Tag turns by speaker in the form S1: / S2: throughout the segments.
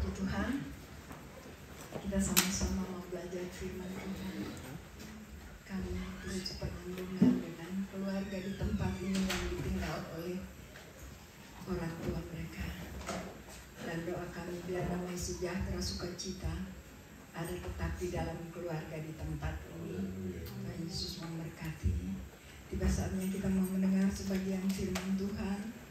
S1: Puji Tuhan, kita sama-sama mau belajar firman Tuhan. Kami terus penanggungan dengan keluarga di tempat ini yang ditinggal oleh orang tua mereka. Dan doa kami biar damai sejahtera sukacita ada tetap di dalam keluarga di tempat ini. Tuhan Yesus memberkati. Tiba saatnya kita mau mendengar sebagian firman Tuhan.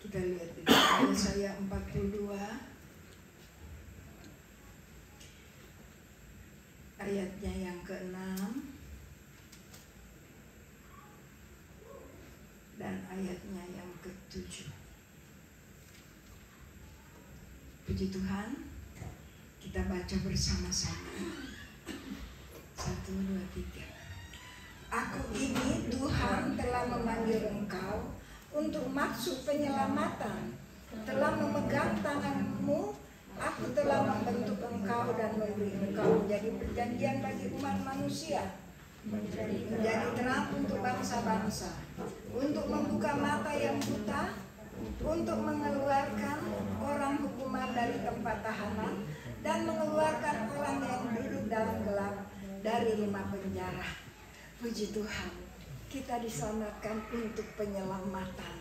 S1: Kita lihat di Yesaya 42 ayatnya yang ke-6 dan ayatnya yang ke-7. Puji Tuhan, kita baca bersama-sama. 1, 2, 3. Aku ini Tuhan telah memanggil engkau untuk maksud penyelamatan, telah memegang tanganmu, aku telah membentuk engkau dan memberi engkau menjadi perjanjian bagi umat manusia, menjadi terang untuk bangsa-bangsa, untuk membuka mata yang buta, untuk mengeluarkan orang hukuman dari tempat tahanan, dan mengeluarkan orang yang duduk dalam gelap dari rumah penjara. Puji Tuhan, kita diselamatkan untuk penyelamatan.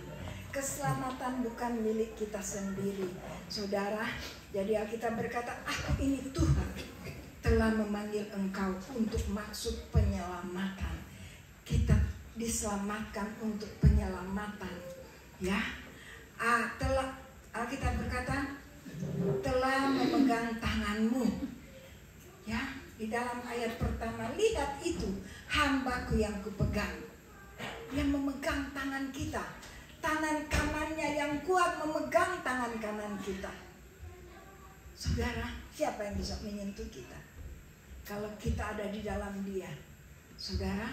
S1: Keselamatan bukan milik kita sendiri, saudara. Jadi Alkitab berkata, aku ini Tuhan telah memanggil engkau untuk maksud penyelamatan. Kita diselamatkan untuk penyelamatan, ya. Alkitab berkata, telah memegang tanganmu, ya. Di dalam ayat pertama, lihat itu hambaku yang kupegang. Dia memegang tangan kita. Tangan kanannya yang kuat memegang tangan kanan kita. Saudara, siapa yang bisa menyentuh kita? Kalau kita ada di dalam dia. Saudara,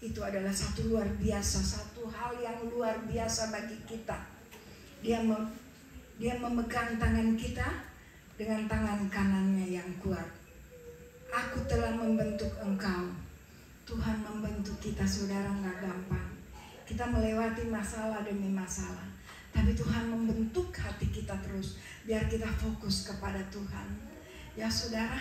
S1: itu adalah satu luar biasa, satu hal yang luar biasa bagi kita. Dia memegang tangan kita dengan tangan kanannya yang kuat. Aku telah membentuk engkau. Tuhan membentuk kita, saudara, nggak gampang. Kita melewati masalah demi masalah, tapi Tuhan membentuk hati kita terus biar kita fokus kepada Tuhan. Ya saudara,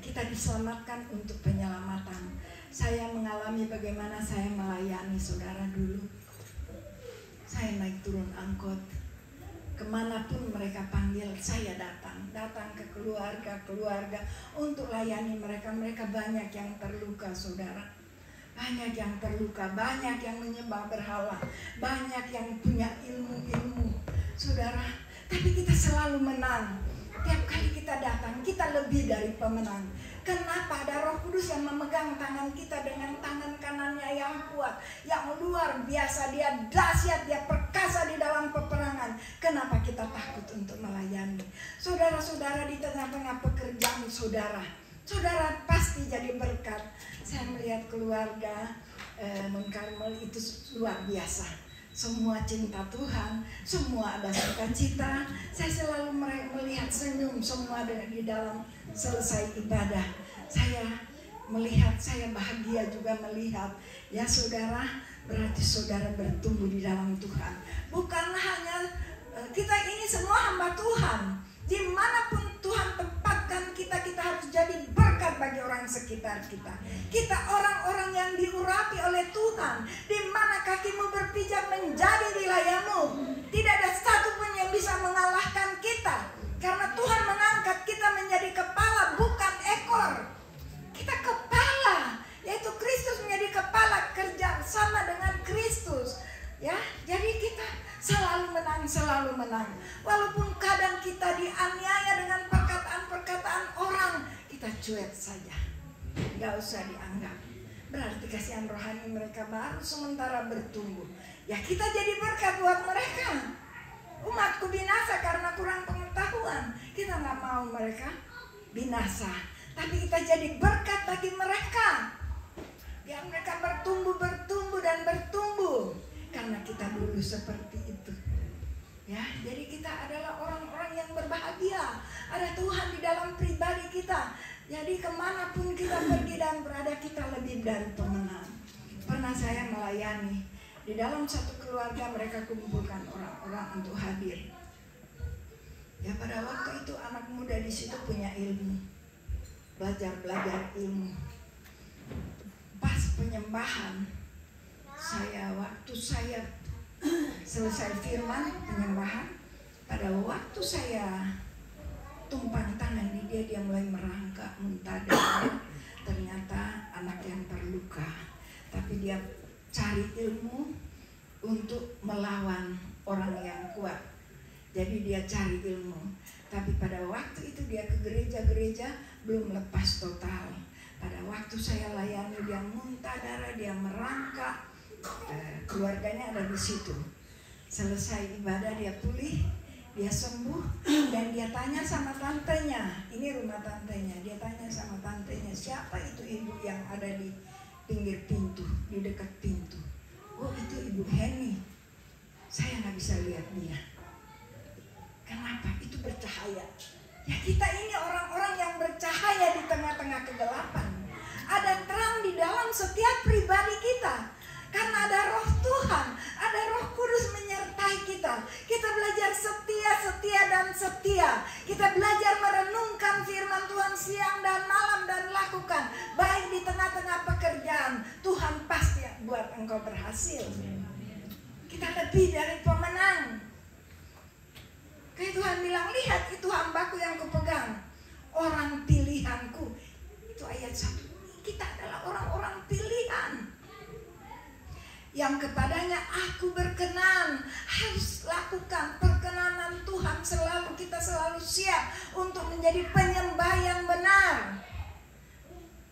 S1: kita diselamatkan untuk penyelamatan. Saya mengalami bagaimana saya melayani saudara dulu. Saya naik turun angkot, kemanapun mereka panggil saya datang ke keluarga untuk layani mereka. Mereka banyak yang terluka, saudara. Banyak yang terluka, banyak yang menyembah berhala, banyak yang punya ilmu-ilmu, saudara. Tapi kita selalu menang. Tiap kali kita datang, kita lebih dari pemenang. Kenapa? Ada Roh Kudus yang memegang tangan kita dengan tangan kanannya yang kuat, yang luar biasa. Dia dahsyat, dia perkasa di dalam peperangan. Kenapa kita takut untuk melayani? Saudara-saudara, di tengah-tengah pekerjaan saudara pasti jadi berkat. Saya melihat keluarga Mon Carmel itu luar biasa. Semua cinta Tuhan, semua ada sukacita. Saya selalu melihat senyum semua di dalam selesai ibadah. Saya melihat, saya bahagia juga melihat. Ya saudara, berarti saudara bertumbuh di dalam Tuhan. Bukan hanya kita ini semua hamba Tuhan. Dimanapun Tuhan tempatkan kita, kita harus jadi berkat bagi orang sekitar kita. Kita orang-orang yang diurapi oleh Tuhan. Di mana kakimu berpijak menjadi wilayahmu. Tidak ada satupun yang bisa mengalahkan kita. Karena Tuhan mengangkat kita menjadi kepala, bukan ekor. Kita kepala, yaitu Kristus menjadi kepala, kerja sama dengan Kristus. Ya, jadi kita selalu menang. Walaupun kadang kita dianiaya dengan perkataan-perkataan orang, kita cuek saja, nggak usah dianggap. Berarti kasihan rohani mereka baru sementara bertumbuh. Ya kita jadi berkat buat mereka. Umatku binasa karena kurang pengetahuan. Kita nggak mau mereka binasa, tapi kita jadi berkat bagi mereka. Biar mereka bertumbuh dan bertumbuh. Karena kita dulu seperti itu. Ya, jadi kita adalah orang-orang yang berbahagia. Ada Tuhan di dalam pribadi kita. Jadi kemanapun kita pergi dan berada, kita lebih dari pemenang. Pernah pertama saya melayani. Di dalam satu keluarga mereka kumpulkan orang-orang untuk hadir. Ya pada waktu itu anak muda di situ punya ilmu, belajar ilmu. Pas penyembahan, waktu saya selesai firman penyembahan, pada waktu saya tumpang tangan di dia mulai merangkak, muntah darah. Ternyata anak yang terluka, tapi dia cari ilmu untuk melawan orang yang kuat. Jadi dia cari ilmu. Tapi pada waktu itu dia ke gereja-gereja belum lepas total. Pada waktu saya layani dia muntah darah, dia merangkak. Keluarganya ada di situ. Selesai ibadah dia pulih, dia sembuh, dan dia tanya sama tantenya, ini rumah tantenya, dia tanya sama tantenya, siapa itu ibu yang ada di pinggir pintu, di dekat pintu? Oh itu Ibu Heni, saya nggak bisa lihat dia. Kenapa? Itu bercahaya. Ya kita ini orang-orang yang bercahaya di tengah-tengah kegelapan. Ada terang di dalam setiap pribadi kita. Karena ada roh Tuhan, ada roh kudus menyertai kita. Kita belajar setia dan setia. Kita belajar merenungkan firman Tuhan siang dan malam dan lakukan. Baik di tengah-tengah pekerjaan, Tuhan pasti buat engkau berhasil. Kita lebih dari pemenang. Kayak Tuhan bilang, lihat itu hambaku yang kupegang, orang pilihanku. Itu ayat 1. Kita adalah orang-orang pilihan yang kepadanya aku berkenan. Harus lakukan perkenanan Tuhan selalu. Kita selalu siap untuk menjadi penyembah yang benar.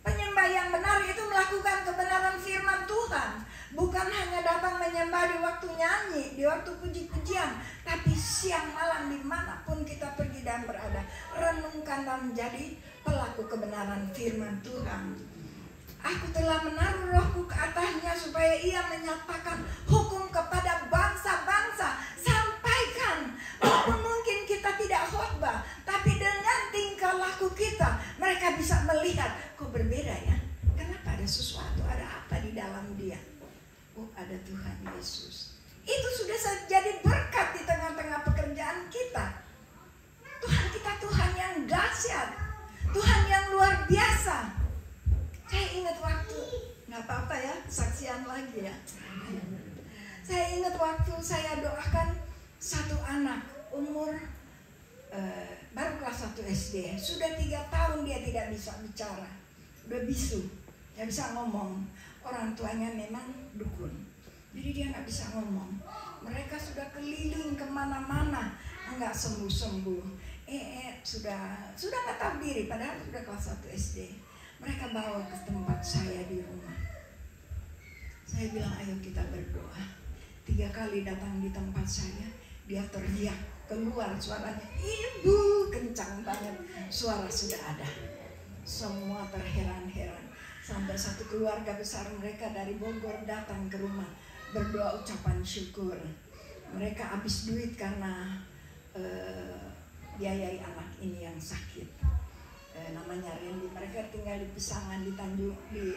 S1: Penyembah yang benar itu melakukan kebenaran firman Tuhan. Bukan hanya datang menyembah di waktu nyanyi, di waktu puji-pujian, tapi siang malam dimanapun kita pergi dan berada, renungkan dan menjadi pelaku kebenaran firman Tuhan. Aku telah menaruh rohku ke atasnya supaya ia menyatakan hukum kepada bangsa-bangsa. Sampaikan, walaupun mungkin kita tidak khotbah, tapi dengan tingkah laku kita, mereka bisa melihat, kok berbeda ya? Kenapa ada sesuatu, ada apa di dalam dia? Oh ada Tuhan Yesus. Itu sudah jadi berkat di tengah-tengah pekerjaan kita. Tuhan kita Tuhan yang dahsyat, Tuhan yang luar biasa. Saya ingat waktu, nggak apa-apa ya, saksian lagi ya. Saya ingat waktu saya doakan satu anak umur baru kelas 1 SD. Sudah 3 tahun dia tidak bisa bicara, udah bisu, nggak bisa ngomong. Orang tuanya memang dukun, jadi dia nggak bisa ngomong. Mereka sudah keliling kemana-mana, nggak sembuh-sembuh. Sudah nggak tahu diri, padahal sudah kelas 1 SD. Mereka bawa ke tempat saya di rumah. Saya bilang ayo kita berdoa. 3 kali datang di tempat saya, dia teriak keluar suaranya, ibu, kencang banget. Suara sudah ada. Semua terheran-heran. Sampai satu keluarga besar mereka dari Bogor datang ke rumah berdoa ucapan syukur. Mereka habis duit karena biayai anak ini yang sakit. Namanya Randy. Mereka tinggal di Pisangan di Tanjung di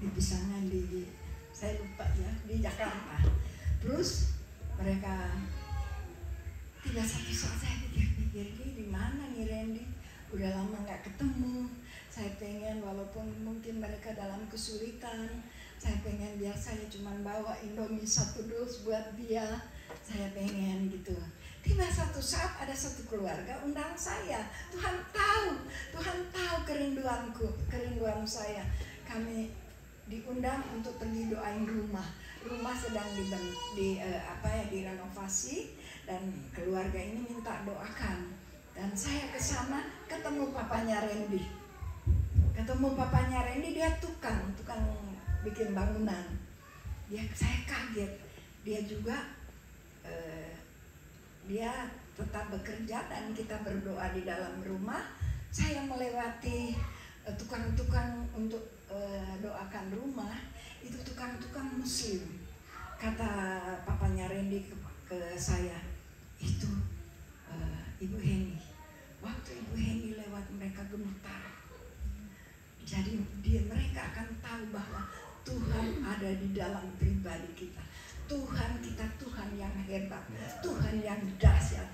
S1: Pisangan di saya lupa ya, di Jakarta. Terus mereka tidak satu saat saya pikir di mana nih Randy, udah lama nggak ketemu. Saya pengen walaupun mungkin mereka dalam kesulitan, saya pengen biar saya cuma bawa Indomie 1 dus buat dia. Saya pengen gitu. Tiba satu saat ada satu keluarga undang saya. Tuhan tahu kerinduan saya. Kami diundang untuk pergi doain rumah. Rumah sedang direnovasi dan keluarga ini minta doakan. Dan saya ke sana ketemu papanya Randy. Dia tukang bikin bangunan. Saya kaget. Dia juga dia tetap bekerja dan kita berdoa di dalam rumah. Saya melewati tukang-tukang untuk doakan rumah. Itu tukang-tukang Muslim. Kata papanya Randy ke saya, itu Ibu Heni. Waktu Ibu Heni lewat mereka gemetar. Jadi mereka akan tahu bahwa Tuhan ada di dalam pribadi kita. Tuhan kita Tuhan yang hebat, Tuhan yang dahsyat.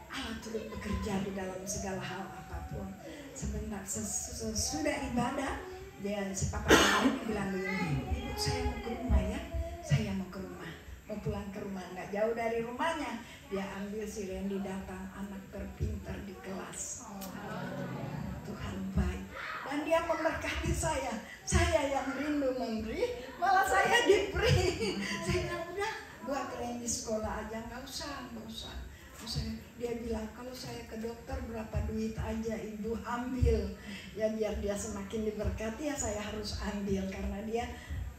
S1: Allah turut bekerja di dalam segala hal apapun. Sebentar sesudah ibadah, si papa bilang begini, ibu saya mau ke rumah ya, saya mau ke rumah, mau pulang ke rumah, nggak jauh dari rumahnya. Dia ambil si Randy datang, anak terpintar di kelas. Tuhan baik, dan dia memberkati saya yang rindu memberi, malah saya diberi. Saya bilang udah buat Randy sekolah aja, nggak usah. Dia bilang kalau saya ke dokter berapa duit aja ibu ambil ya, biar dia semakin diberkati ya saya harus ambil karena dia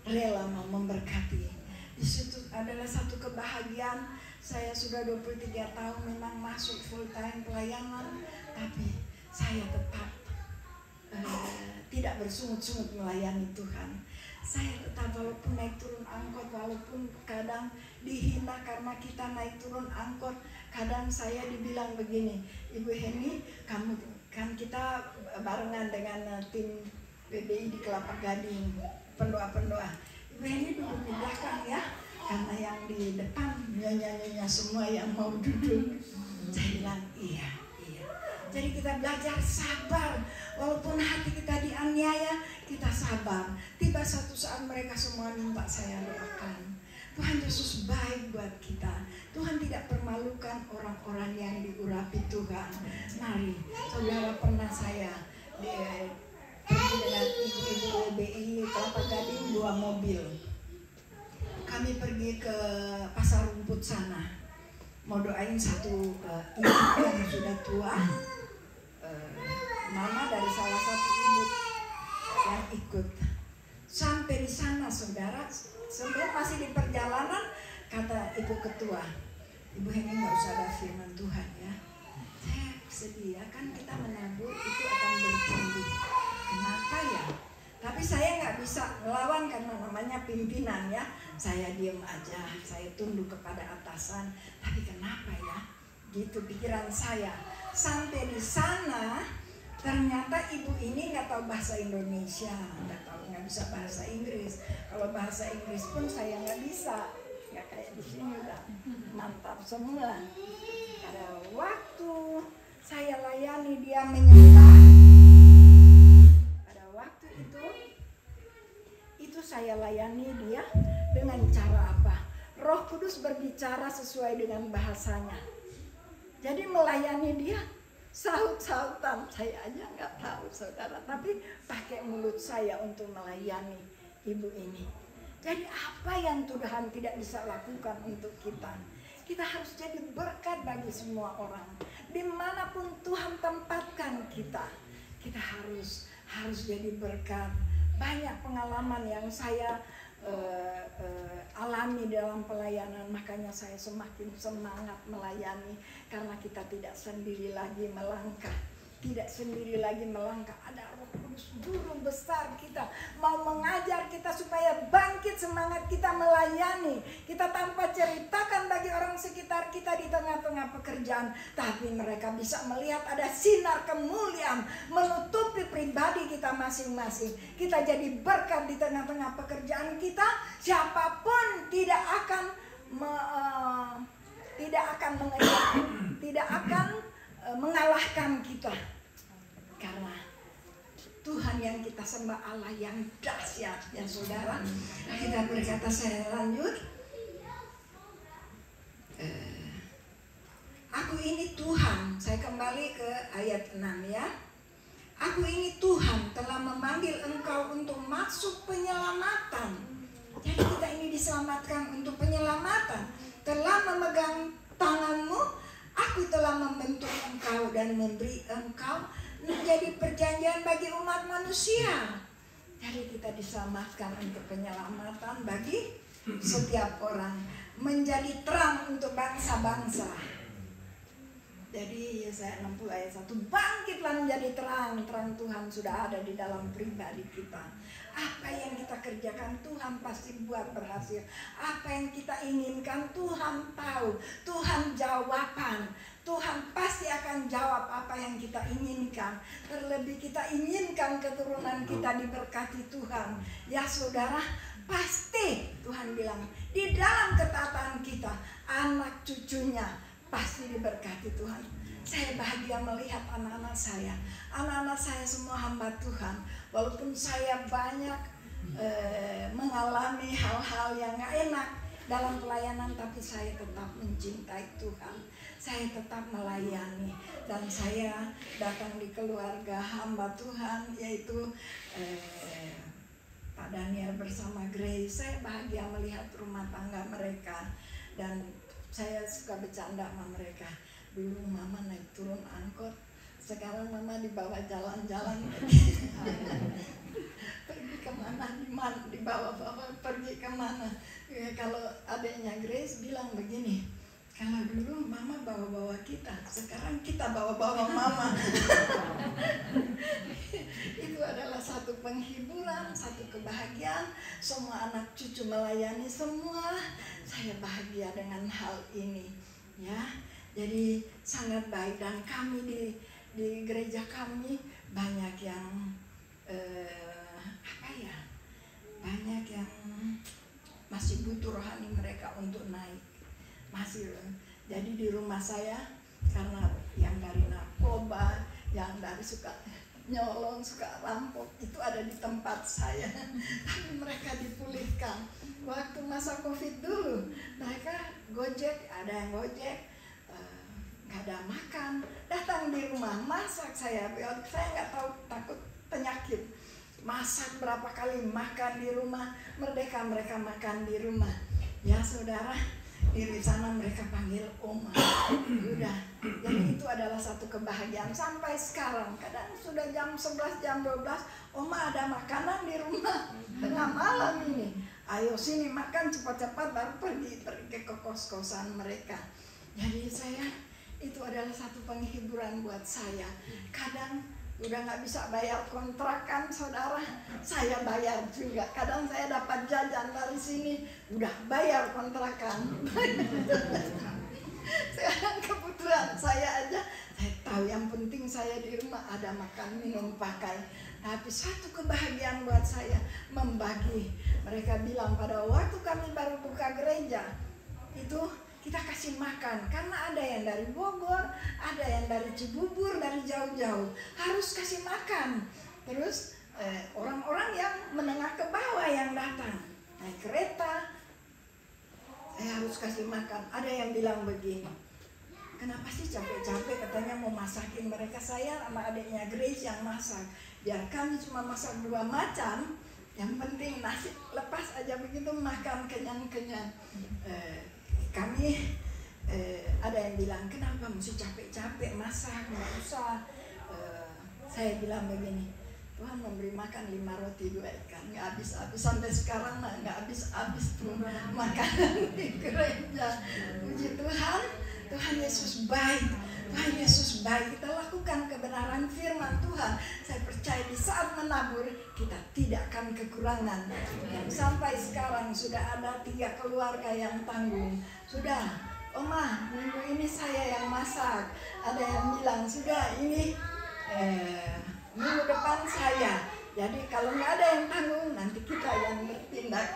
S1: rela mau memberkati. Di situ adalah satu kebahagiaan. Saya sudah 23 tahun memang masuk full time pelayanan, tapi saya tetap tidak bersungut-sungut melayani Tuhan. Saya tetap walaupun naik turun angkot, walaupun kadang dihina karena kita naik turun angkot. Kadang saya dibilang begini, Ibu Heni, kamu kan kita barengan dengan tim PBI di Kelapa Gading, pendoa-pendoa. Ibu Heni duduk di belakang ya, karena yang di depan nyonya-nyonya semua yang mau duduk. Saya bilang iya. Jadi kita belajar sabar, walaupun hati kita dianiaya, kita sabar. Tiba satu saat mereka semua minta saya doakan. Tuhan Yesus baik buat kita. Tuhan tidak permalukan orang-orang yang diurapi Tuhan. Mari, saudara, pernah saya pergi dengan ibu-ibu BI Kelapa Gading 2 mobil. Kami pergi ke Pasar Rumput sana, mau doain satu ibu yang sudah tua, mama dari salah satu ibu yang ikut. Sampai di sana saudara, sebelum masih di perjalanan, kata ibu ketua, Ibu Heni nggak usah ada firman Tuhan ya. Saya sedih ya, kan kita menabur itu akan bertumbuh. Kenapa ya? Tapi saya nggak bisa melawan karena namanya pimpinan ya. Saya diam aja, saya tunduk kepada atasan. Tapi kenapa ya? Gitu pikiran saya. Sampai di sana, ternyata ibu ini nggak tahu bahasa Indonesia, nggak bisa bahasa Inggris. Kalau bahasa Inggris pun saya nggak bisa, nggak kayak di sini udah mantap semua. Pada waktu saya layani dia menyembah, pada waktu itu saya layani dia dengan cara apa? Roh Kudus berbicara sesuai dengan bahasanya. Jadi melayani dia saut-sautan, saya aja nggak tahu saudara, tapi pakai mulut saya untuk melayani ibu ini. Jadi apa yang Tuhan tidak bisa lakukan untuk kita? Kita harus jadi berkat bagi semua orang. Dimanapun Tuhan tempatkan kita, kita harus jadi berkat. Banyak pengalaman yang saya alami dalam pelayanan, makanya saya semakin semangat melayani karena kita tidak sendiri lagi melangkah, ada Roh Kudus guru besar kita mau mengajar kita supaya bangkit semangat kita melayani. Kita tanpa ceritakan bagi orang sekitar kita di tengah-tengah pekerjaan, tapi mereka bisa melihat ada sinar kemuliaan menutupi pribadi kita masing-masing. Kita jadi berkat di tengah-tengah pekerjaan kita. Siapapun tidak akan mengalahkan kita, karena Tuhan yang kita sembah Allah yang dahsyat ya saudara. Kita berkata, saya lanjut. Aku ini Tuhan, saya kembali ke ayat 6 ya. Aku ini Tuhan telah memanggil engkau untuk masuk penyelamatan. Jadi kita ini diselamatkan untuk penyelamatan. Telah memegang tanganmu, aku telah membentuk engkau dan memberi engkau menjadi perjanjian bagi umat manusia. Jadi kita diselamatkan untuk penyelamatan bagi setiap orang, menjadi terang untuk bangsa-bangsa. Jadi Yesaya 60 ayat 1, bangkitlah menjadi terang, terang Tuhan sudah ada di dalam pribadi kita. Apa yang kita kerjakan Tuhan pasti buat berhasil. Apa yang kita inginkan Tuhan tahu, Tuhan jawaban. Tuhan pasti akan jawab apa yang kita inginkan. Terlebih kita inginkan keturunan kita diberkati Tuhan. Ya saudara, pasti Tuhan bilang di dalam ketaatan kita, anak cucunya pasti diberkati Tuhan. Saya bahagia melihat anak-anak saya. Anak-anak saya semua hamba Tuhan. Walaupun saya banyak mengalami hal-hal yang gak enak dalam pelayanan, tapi saya tetap mencintai Tuhan. Saya tetap melayani. Dan saya datang di keluarga hamba Tuhan, yaitu Pak Daniel bersama Grace. Saya bahagia melihat rumah tangga mereka. Dan saya suka bercanda sama mereka. Dulu mama naik turun angkot, sekarang mama dibawa jalan-jalan. Pergi kemana, dibawa-bawa pergi kemana. Ya, kalau adiknya Grace bilang begini, kalau dulu mama bawa-bawa kita, sekarang kita bawa-bawa mama. Itu adalah satu penghiburan, satu kebahagiaan. Semua anak cucu melayani semua. Saya bahagia dengan hal ini, ya. Jadi sangat baik. Dan kami di gereja kami banyak yang banyak yang masih butuh rohani mereka untuk naik. Masih. Jadi di rumah saya, karena yang dari narkoba, yang dari suka nyolong, suka rampok, itu ada di tempat saya. Tapi mereka dipulihkan. Waktu masa Covid dulu, mereka gojek, ada yang gojek, nggak ada makan, datang di rumah masak. Saya nggak tahu, takut penyakit. Masak berapa kali, makan di rumah. Merdeka mereka makan di rumah. Ya saudara, di sana mereka panggil Oma. Udah. Jadi itu adalah satu kebahagiaan sampai sekarang. Kadang sudah jam 11, jam 12, Oma ada makanan di rumah tengah malam ini. Ayo sini makan cepat-cepat, baru pergi ke kos-kosan mereka. Jadi itu adalah satu penghiburan buat saya. Kadang udah nggak bisa bayar kontrakan, saudara, saya bayar juga. Kadang saya dapat jajan dari sini, udah bayar kontrakan. Sekarang kebetulan saya tahu yang penting saya di rumah ada makan, minum, pakai. Tapi satu kebahagiaan buat saya membagi. Mereka bilang pada waktu kami baru buka gereja, itu kita kasih makan. Karena ada yang dari Bogor, ada yang dari Cibubur, dari jauh-jauh. Harus kasih makan. Terus orang-orang yang menengah ke bawah yang datang naik kereta, saya harus kasih makan. Ada yang bilang begini, kenapa sih capek-capek, katanya mau masakin mereka. Saya sama adiknya Grace yang masak. Biar kami cuma masak 2 macam, yang penting nasi lepas aja begitu, makan kenyang-kenyang. Kami ada yang bilang, kenapa mesti capek-capek masak, nggak usah. Saya bilang begini, Tuhan memberi makan 5 roti 2 ikan, nggak habis-habis. Sampai sekarang nggak habis-habis tuh makanan di gereja. Puji Tuhan, Tuhan Yesus baik. Tuhan Yesus baik. Kita lakukan kebenaran firman Tuhan. Saya percaya di saat menabur kita tidak akan kekurangan. Sampai sekarang sudah ada 3 keluarga yang tanggung. Sudah, Oma, minggu ini saya yang masak. Ada yang bilang, sudah ini minggu depan saya. Jadi kalau nggak ada yang tanggung, nanti kita yang bertindak.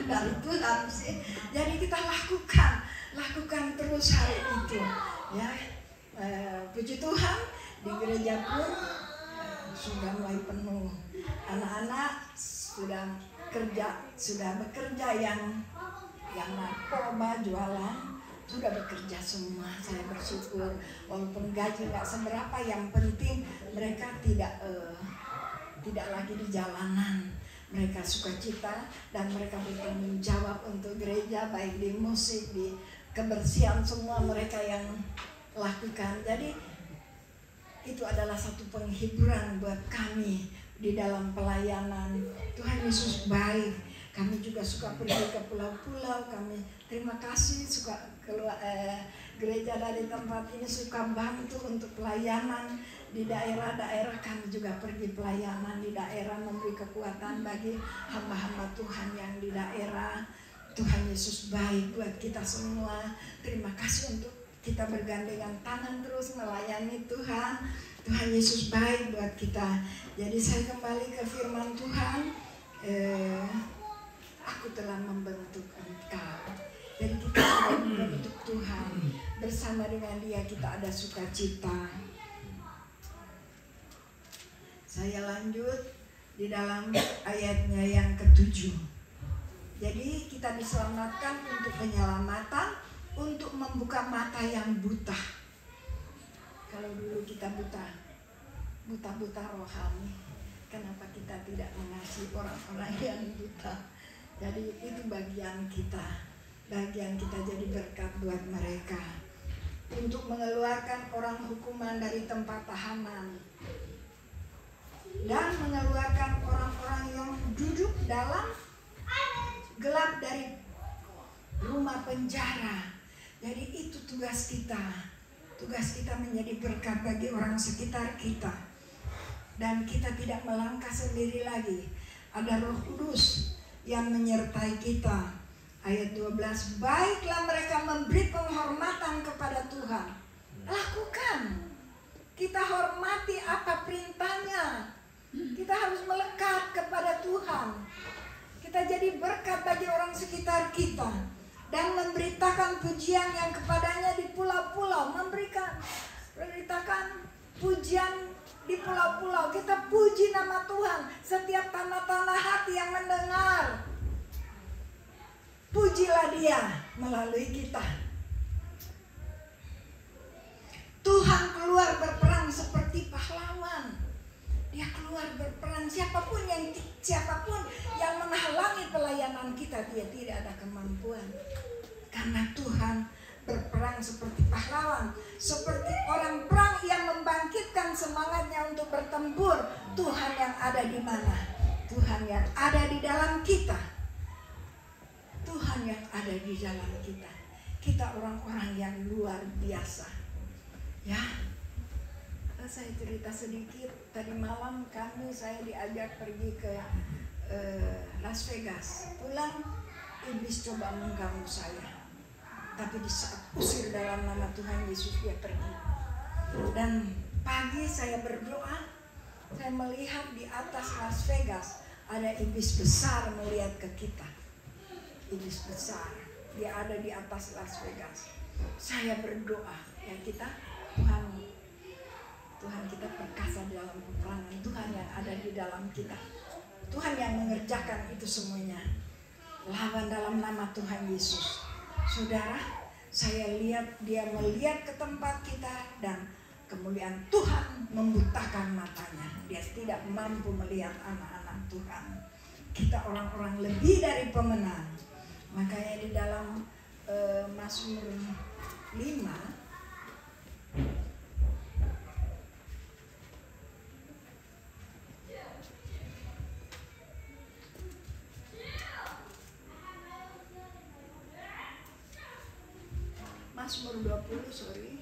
S1: Dari Tuhan sih. Jadi kita lakukan terus hari itu. Ya. Puji Tuhan, di gereja pun sudah mulai penuh. Anak-anak sudah bekerja yang narkoba, jualan, sudah bekerja semua. Saya bersyukur, walaupun gaji nggak seberapa, yang penting mereka tidak lagi di jalanan. Mereka sukacita dan mereka bertanggung jawab untuk gereja, baik di musik, di kebersihan, semua mereka yang lakukan. Jadi itu adalah satu penghiburan buat kami di dalam pelayanan. Tuhan Yesus baik. Kami juga suka pergi ke pulau-pulau. Kami terima kasih suka gereja dari tempat ini suka bantu untuk pelayanan di daerah-daerah. Kami juga pergi pelayanan di daerah, memberi kekuatan bagi hamba-hamba Tuhan yang di daerah. Tuhan Yesus baik buat kita semua. Terima kasih untuk kita bergandengan tangan terus melayani Tuhan. Tuhan Yesus baik buat kita. Jadi saya kembali ke firman Tuhan. Aku telah membentuk engkau. Jadi kita sudah membentuk Tuhan. Bersama dengan Dia kita ada sukacita. Saya lanjut di dalam ayatnya yang ke-7. Jadi kita diselamatkan untuk penyelamatan, untuk membuka mata yang buta. Kalau dulu kita buta rohani, kenapa kita tidak mengasihi orang-orang yang buta? Jadi itu bagian kita jadi berkat buat mereka, untuk mengeluarkan orang hukuman dari tempat tahanan dan mengeluarkan orang-orang yang duduk dalam gelap dari rumah penjara. Jadi itu tugas kita. Tugas kita menjadi berkat bagi orang sekitar kita. Dan kita tidak melangkah sendiri lagi. Ada Roh Kudus yang menyertai kita. Ayat 12, baiklah mereka memberi penghormatan kepada Tuhan. Lakukan. Kita hormati apa perintahnya. Kita harus melekat kepada Tuhan. Kita jadi berkat bagi orang sekitar kita. Dan memberitakan pujian yang kepadanya di pulau-pulau. Memberitakan pujian di pulau-pulau. Kita puji nama Tuhan. Setiap tanah-tanah hati yang mendengar, pujilah Dia melalui kita. Tuhan keluar berperang seperti pahlawan. Dia keluar berperang. Siapapun yang menghalangi pelayanan kita, dia tidak ada kemampuan. Karena Tuhan berperang seperti pahlawan, seperti orang perang yang membangkitkan semangatnya untuk bertempur. Tuhan yang ada di mana? Tuhan yang ada di dalam kita. Tuhan yang ada di dalam kita. Kita orang-orang yang luar biasa. Ya, saya cerita sedikit. Tadi malam saya diajak pergi ke Las Vegas. Pulang, iblis coba mengganggu saya. Tapi di saat usir dalam nama Tuhan Yesus, dia pergi. Dan pagi saya berdoa, saya melihat di atas Las Vegas ada iblis besar melihat ke kita. Iblis besar, dia ada di atas Las Vegas. Saya berdoa, ya Tuhan kita perkasa dalam peperangan. Tuhan yang ada di dalam kita. Tuhan yang mengerjakan itu semuanya. Lawan dalam nama Tuhan Yesus. Saudara, saya lihat dia melihat ke tempat kita dan kemudian Tuhan membutakan matanya. Dia tidak mampu melihat anak-anak Tuhan. Kita orang-orang lebih dari pemenang. Makanya di dalam Mazmur 5 Mazmur 20, sorry.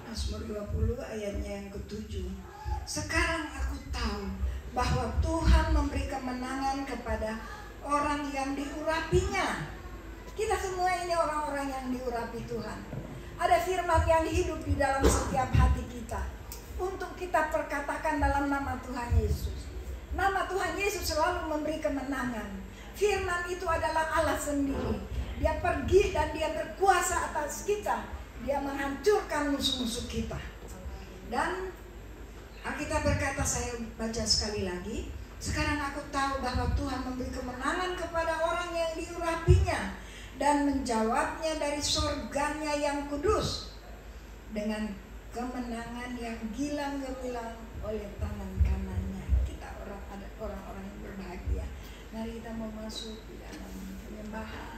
S1: Mazmur 20 ayatnya yang ke-7. Sekarang aku tahu bahwa Tuhan memberi kemenangan kepada orang yang diurapinya. Kita semua ini orang-orang yang diurapi Tuhan. Ada firman yang hidup di dalam setiap hati kita untuk kita perkatakan dalam nama Tuhan Yesus. Nama Tuhan Yesus selalu memberi kemenangan. Firman itu adalah Allah sendiri. Dia pergi dan dia berkuasa atas kita. Dia menghancurkan musuh-musuh kita. Dan Alkitab berkata, saya baca sekali lagi. Sekarang aku tahu bahwa Tuhan memberi kemenangan kepada orang yang diurapinya dan menjawabnya dari surganya yang kudus dengan kemenangan yang gilang gemilang oleh tangan kanannya. Kita orang-orang yang berbahagia. Mari kita mau masuk di dalam penyembahan.